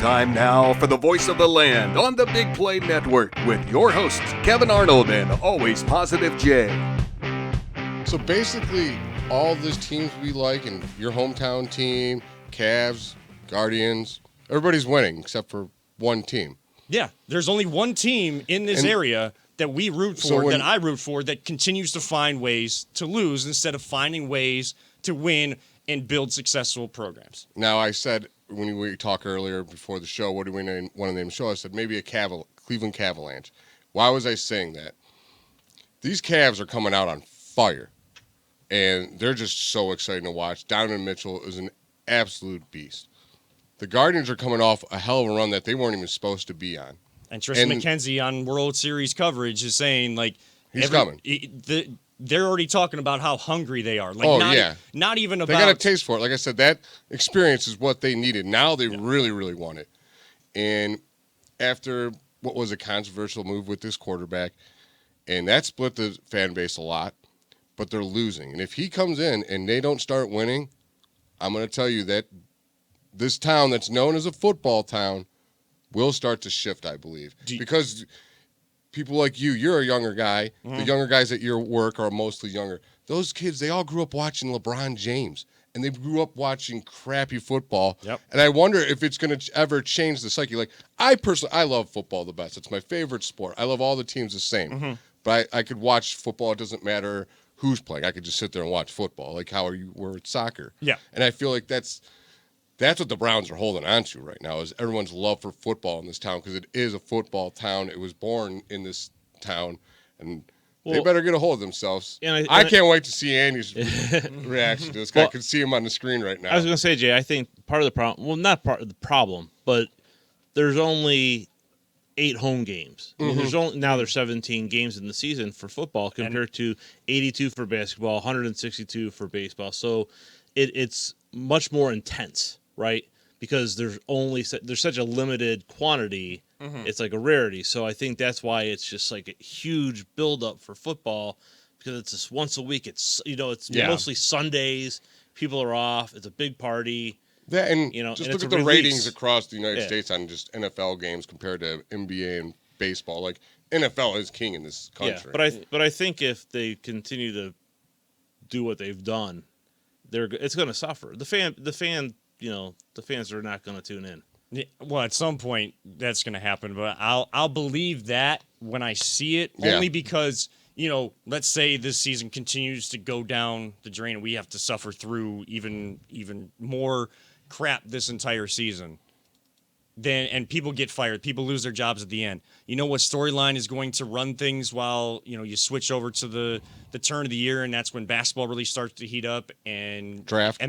Time now for the voice of the land on the Big Play Network with your hosts, Kevin Arnold and Always Positive Jay. So basically, all these teams we like, and your hometown team, Cavs, Guardians, everybody's winning except for one team. Yeah, there's only one team in this area that we root for, that I root for, that continues to find ways to lose instead of finding ways to win and build successful programs. Now, I said when we talked earlier before the show, what do we want to name the show? I said maybe a Cleveland Cavalanche. Why was I saying that? These Cavs are coming out on fire, and they're just so exciting to watch. Donovan Mitchell is an absolute beast. The Guardians are coming off a hell of a run that they weren't even supposed to be on. And Tristan McKenzie on World Series coverage is saying, like, he's coming. They're already talking about how hungry they are. Like, not even about. They got a taste for it. Like I said, that experience is what they needed. Now they really, really want it. And after what was a controversial move with this quarterback, and that split the fan base a lot, but they're losing. And if he comes in and they don't start winning, I'm going to tell you that this town that's known as a football town will start to shift, I believe. Because people like you're a younger guy. Mm-hmm. The younger guys at your work are mostly younger. Those kids, they all grew up watching LeBron James, and they grew up watching crappy football. Yep. And I wonder if it's going to ever change the psyche. Like, I love football the best. It's my favorite sport. I love all the teams the same. Mm-hmm. But I could watch football. It doesn't matter who's playing. I could just sit there and watch football, like how you were at soccer. Yeah. And I feel like that's what the Browns are holding on to right now, is everyone's love for football in this town, because it is a football town. It was born in this town, and they better get a hold of themselves. I can't wait to see Andy's reaction to this guy. I can see him on the screen right now. I was going to say, Jay, I think part of the problem, well, not part of the problem, but there's only 8 home games. Mm-hmm. I mean, there's 17 games in the season for football compared to 82 for basketball, 162 for baseball. So it's much more intense. Right, because there's such a limited quantity. Mm-hmm. It's like a rarity. So I think that's why it's just like a huge buildup for football, because it's just once a week. It's mostly Sundays. People are off. It's a big party. Yeah, and just look at the ratings across the United States on just NFL games compared to NBA and baseball. Like, NFL is king in this country. Yeah, but I think if they continue to do what they've done, it's going to suffer. The fans are not going to tune in. Yeah, well, at some point that's going to happen, but I'll believe that when I see it, only because, let's say this season continues to go down the drain and we have to suffer through even more crap this entire season. And people get fired, people lose their jobs at the end. You know what storyline is going to run things while, you switch over to the turn of the year, and that's when basketball really starts to heat up and draft.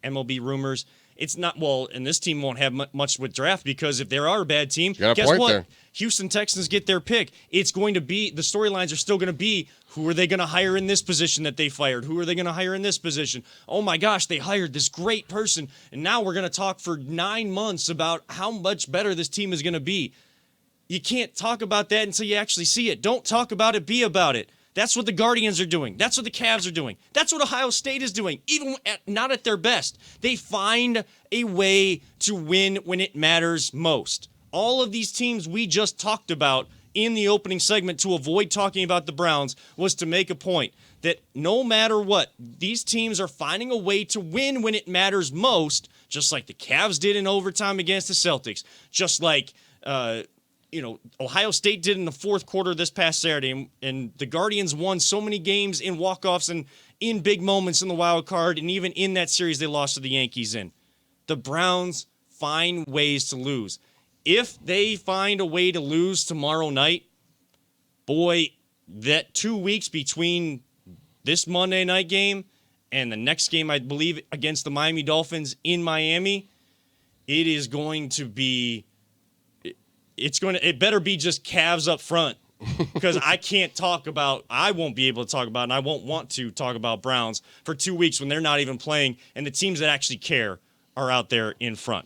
MLB rumors. It's not, and this team won't have much with draft, because if there are a bad team, guess what? There. Houston Texans get their pick. It's going to be, the storylines are still going to be, who are they going to hire in this position that they fired? Who are they going to hire in this position? Oh my gosh, they hired this great person, and now we're going to talk for 9 months about how much better this team is going to be. You can't talk about that until you actually see it. Don't talk about it, be about it. That's what the Guardians are doing. That's what the Cavs are doing. That's what Ohio State is doing, even not at their best. They find a way to win when it matters most. All of these teams we just talked about in the opening segment, to avoid talking about the Browns, was to make a point that no matter what, these teams are finding a way to win when it matters most, just like the Cavs did in overtime against the Celtics, just like Ohio State did in the fourth quarter this past Saturday, and the Guardians won so many games in walk-offs and in big moments in the wild card, and even in that series they lost to the Yankees in. The Browns find ways to lose. If they find a way to lose tomorrow night, boy, that 2 weeks between this Monday night game and the next game, I believe, against the Miami Dolphins in Miami, it is going to be... It better be just Cavs up front, because I won't be able to talk about, and I won't want to talk about Browns for 2 weeks when they're not even playing, and the teams that actually care are out there in front.